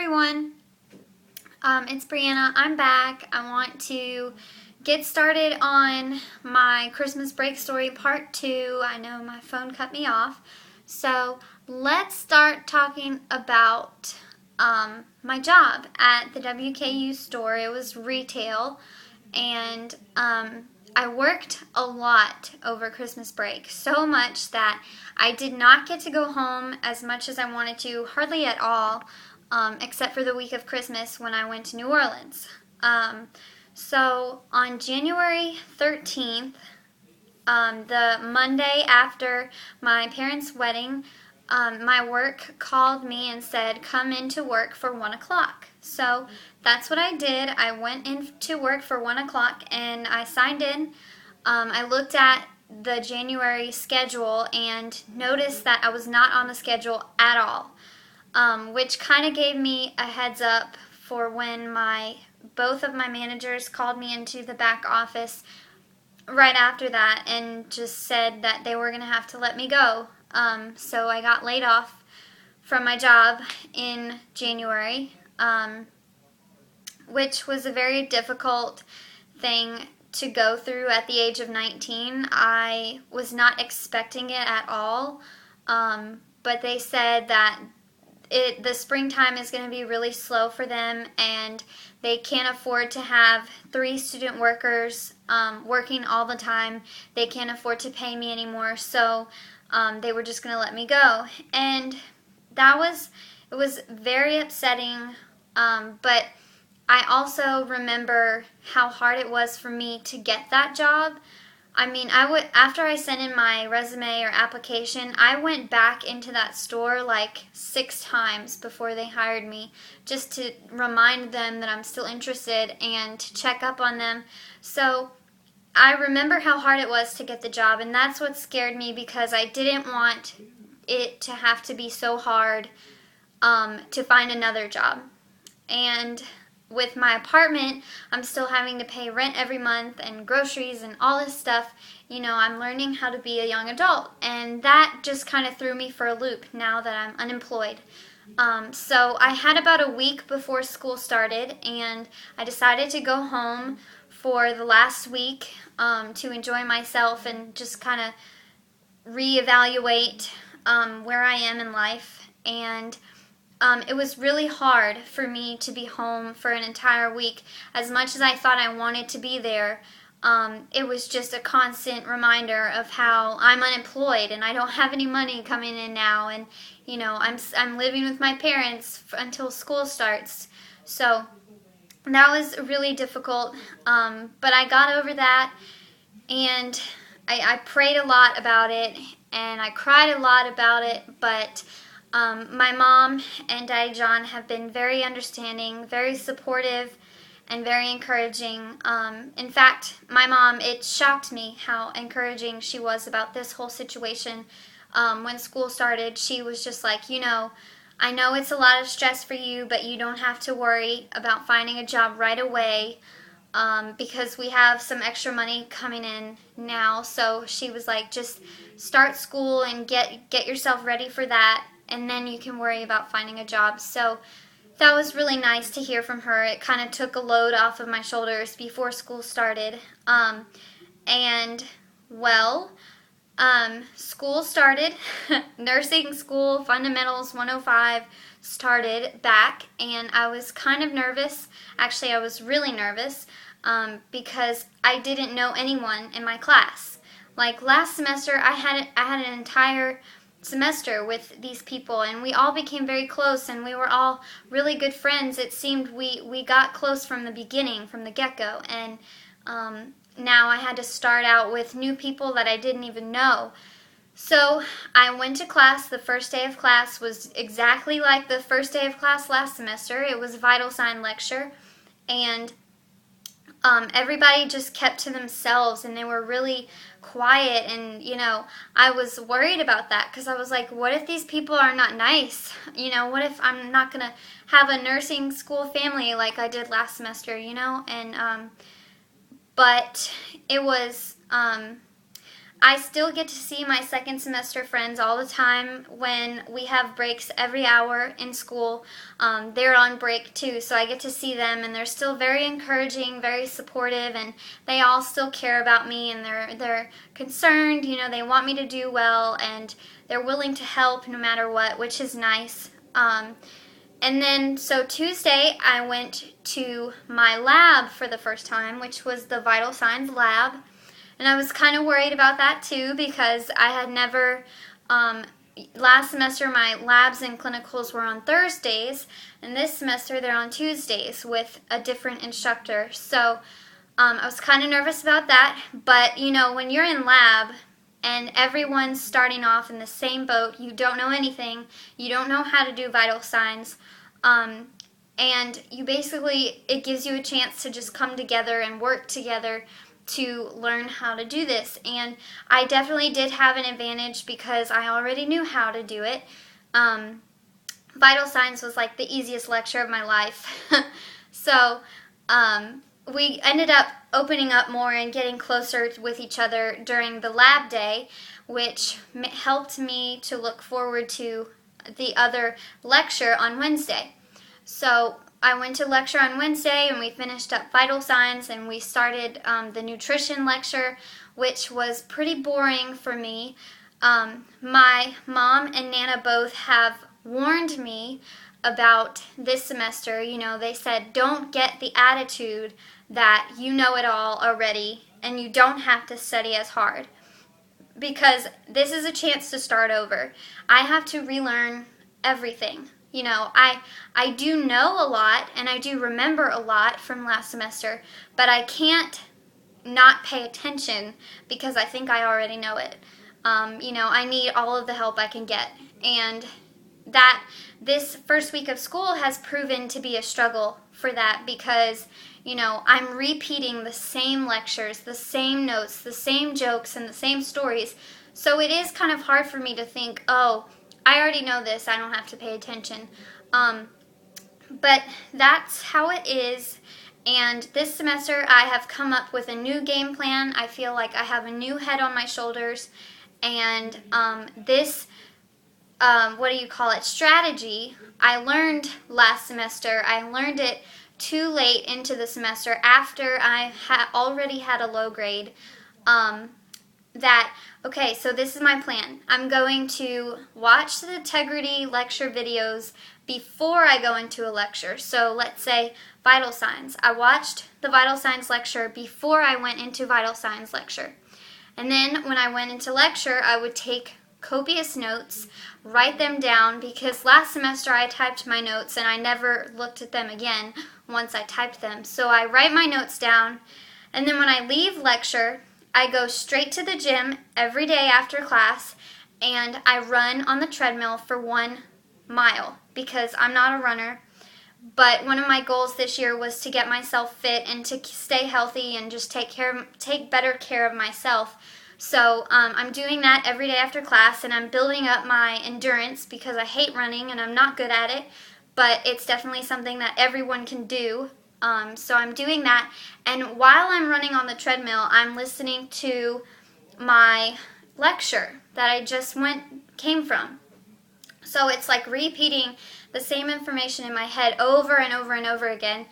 everyone, it's Brianna. I'm back. I want to get started on my Christmas break story part 2. I know my phone cut me off. So let's start talking about my job at the WKU store. It was retail, and I worked a lot over Christmas break, so much that I did not get to go home as much as I wanted to, hardly at all, except for the week of Christmas when I went to New Orleans. So on January 13th, the Monday after my parents' wedding, my work called me and said, come into work for 1 o'clock. So that's what I did. I went into work for 1 o'clock and I signed in. I looked at the January schedule and noticed that I was not on the schedule at all, which kind of gave me a heads up for when both of my managers called me into the back office right after that and just said that they were going to have to let me go. So I got laid off from my job in January, which was a very difficult thing to go through at the age of 19. I was not expecting it at all, but they said that the springtime is going to be really slow for them, and they can't afford to have 3 student workers working all the time. They can't afford to pay me anymore, so they were just going to let me go. And it was very upsetting, but I also remember how hard it was for me to get that job. I mean, after I sent in my resume or application, I went back into that store like 6 times before they hired me, just to remind them that I'm still interested and to check up on them. So I remember how hard it was to get the job, and that's what scared me, because I didn't want it to have to be so hard to find another job. And with my apartment, I'm still having to pay rent every month and groceries and all this stuff. You know, I'm learning how to be a young adult, and that just kind of threw me for a loop now that I'm unemployed. So I had about a week before school started, and I decided to go home for the last week to enjoy myself and just kind of reevaluate where I am in life. And it was really hard for me to be home for an entire week. As much as I thought I wanted to be there, it was just a constant reminder of how I'm unemployed and I don't have any money coming in now, and you know, I'm living with my parents until school starts. So that was really difficult, but I got over that, and I prayed a lot about it, and I cried a lot about it, but my mom and Daddy John have been very understanding, very supportive, and very encouraging. In fact, my mom, it shocked me how encouraging she was about this whole situation. When school started, she was just like, you know, I know it's a lot of stress for you, but you don't have to worry about finding a job right away, because we have some extra money coming in now. So she was like, just start school and get yourself ready for that, and then you can worry about finding a job. So that was really nice to hear from her. It kind of took a load off of my shoulders before school started. And, well, school started. Nursing school, Fundamentals 105 started back, and I was kind of nervous. Actually, I was really nervous because I didn't know anyone in my class. Like last semester, I had an entire semester with these people, and we all became very close, and we were all really good friends. It seemed we got close from the beginning, from the get-go, and now I had to start out with new people that I didn't even know. So I went to class. The first day of class was exactly like the first day of class last semester. It was a vital sign lecture, and everybody just kept to themselves, and they were really quiet. And you know, I was worried about that, because I was like, what if these people are not nice? You know, what if I'm not gonna have a nursing school family like I did last semester, you know? And but it was I still get to see my second semester friends all the time when we have breaks every hour in school. They're on break too, so I get to see them, and they're still very encouraging, very supportive, and they all still care about me, and they're concerned. You know, they want me to do well, and they're willing to help no matter what, which is nice. And then, so Tuesday, I went to my lab for the first time, which was the vital signs lab. And I was kind of worried about that too, because I had never, last semester my labs and clinicals were on Thursdays, and this semester they're on Tuesdays with a different instructor. So I was kind of nervous about that, but you know, when you're in lab and everyone's starting off in the same boat, you don't know anything, you don't know how to do vital signs, and you basically, it gives you a chance to just come together and work together to learn how to do this. And I definitely did have an advantage because I already knew how to do it. Vital signs was like the easiest lecture of my life. So we ended up opening up more and getting closer with each other during the lab day, which helped me to look forward to the other lecture on Wednesday. So I went to lecture on Wednesday, and we finished up vital signs, and we started the nutrition lecture, which was pretty boring for me. My mom and Nana both have warned me about this semester. You know, they said, don't get the attitude that you know it all already and you don't have to study as hard, because this is a chance to start over. I have to relearn everything. You know, I do know a lot, and I do remember a lot from last semester, but I can't not pay attention because I think I already know it. You know, I need all of the help I can get, and that this first week of school has proven to be a struggle for that, because, you know, I'm repeating the same lectures, the same notes, the same jokes, and the same stories, so it is kind of hard for me to think, oh, I already know this, I don't have to pay attention. But that's how it is. And this semester I have come up with a new game plan. I feel like I have a new head on my shoulders. And this, strategy, I learned last semester. I learned it too late into the semester after I already had a low grade. Okay, so this is my plan. I'm going to watch the Integrity lecture videos before I go into a lecture. So let's say Vital Signs. I watched the Vital Signs lecture before I went into Vital Signs lecture. And then when I went into lecture, I would take copious notes, write them down, because last semester I typed my notes and I never looked at them again once I typed them. So I write my notes down, and then when I leave lecture, I go straight to the gym every day after class, and I run on the treadmill for 1 mile, because I'm not a runner. But one of my goals this year was to get myself fit and to stay healthy and just take better care of myself. So I'm doing that every day after class, and I'm building up my endurance, because I hate running and I'm not good at it, but it's definitely something that everyone can do. So I'm doing that, and while I'm running on the treadmill, I'm listening to my lecture that I just came from. So it's like repeating the same information in my head over and over and over again,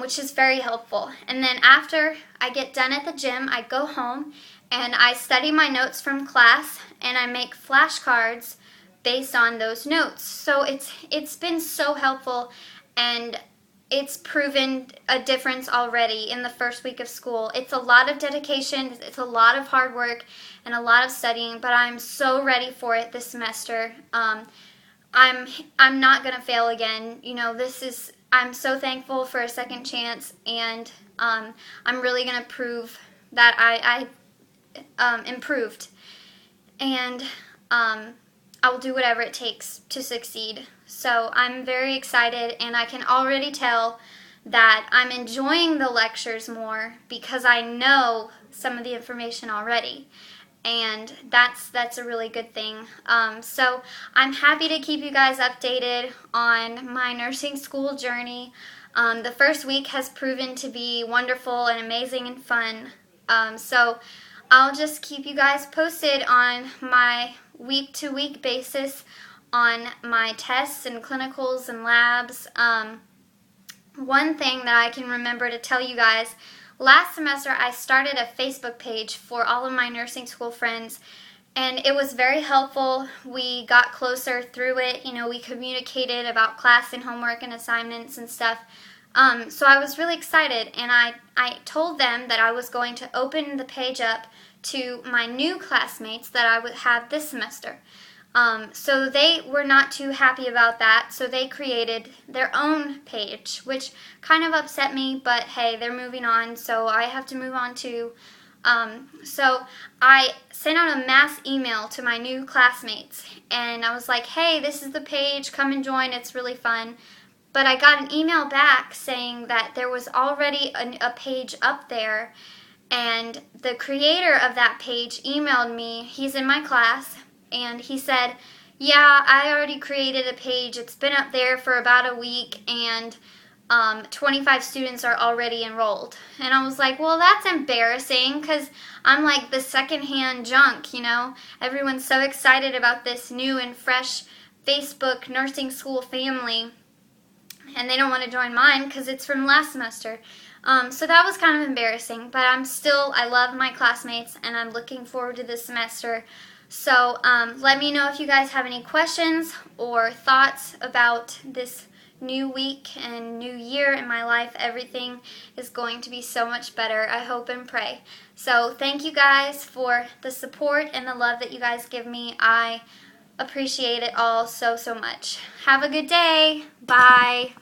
which is very helpful. And then after I get done at the gym, I go home and I study my notes from class, and I make flashcards based on those notes. So it's been so helpful, and it's proven a difference already in the first week of school. It's a lot of dedication, it's a lot of hard work, and a lot of studying, but I'm so ready for it this semester. I'm not going to fail again. You know, I'm so thankful for a second chance, and I'm really going to prove that I improved. And I will do whatever it takes to succeed. So I'm very excited, and I can already tell that I'm enjoying the lectures more because I know some of the information already. And that's a really good thing. So I'm happy to keep you guys updated on my nursing school journey. The first week has proven to be wonderful and amazing and fun. So I'll just keep you guys posted on my week-to-week basis on my tests and clinicals and labs. One thing that I can remember to tell you guys, last semester I started a Facebook page for all of my nursing school friends, and it was very helpful. We got closer through it. We communicated about class and homework and assignments and stuff. So I was really excited, and I told them that I was going to open the page up to my new classmates that I would have this semester. So they were not too happy about that, so they created their own page, which kind of upset me, but hey, they're moving on, so I have to move on too. So I sent out a mass email to my new classmates, and I was like, hey, this is the page, come and join, it's really fun. But I got an email back saying that there was already a page up there, and the creator of that page emailed me. He's in my class, and he said, yeah, I already created a page. It's been up there for about a week, and 25 students are already enrolled. And I was like, well, that's embarrassing, because I'm like the secondhand junk, Everyone's so excited about this new and fresh Facebook nursing school family, and they don't want to join mine because it's from last semester. So that was kind of embarrassing, but I love my classmates, and I'm looking forward to this semester. So let me know if you guys have any questions or thoughts about this new week and new year in my life. Everything is going to be so much better. I hope and pray. So thank you guys for the support and the love that you guys give me. I appreciate it all so much. Have a good day. Bye.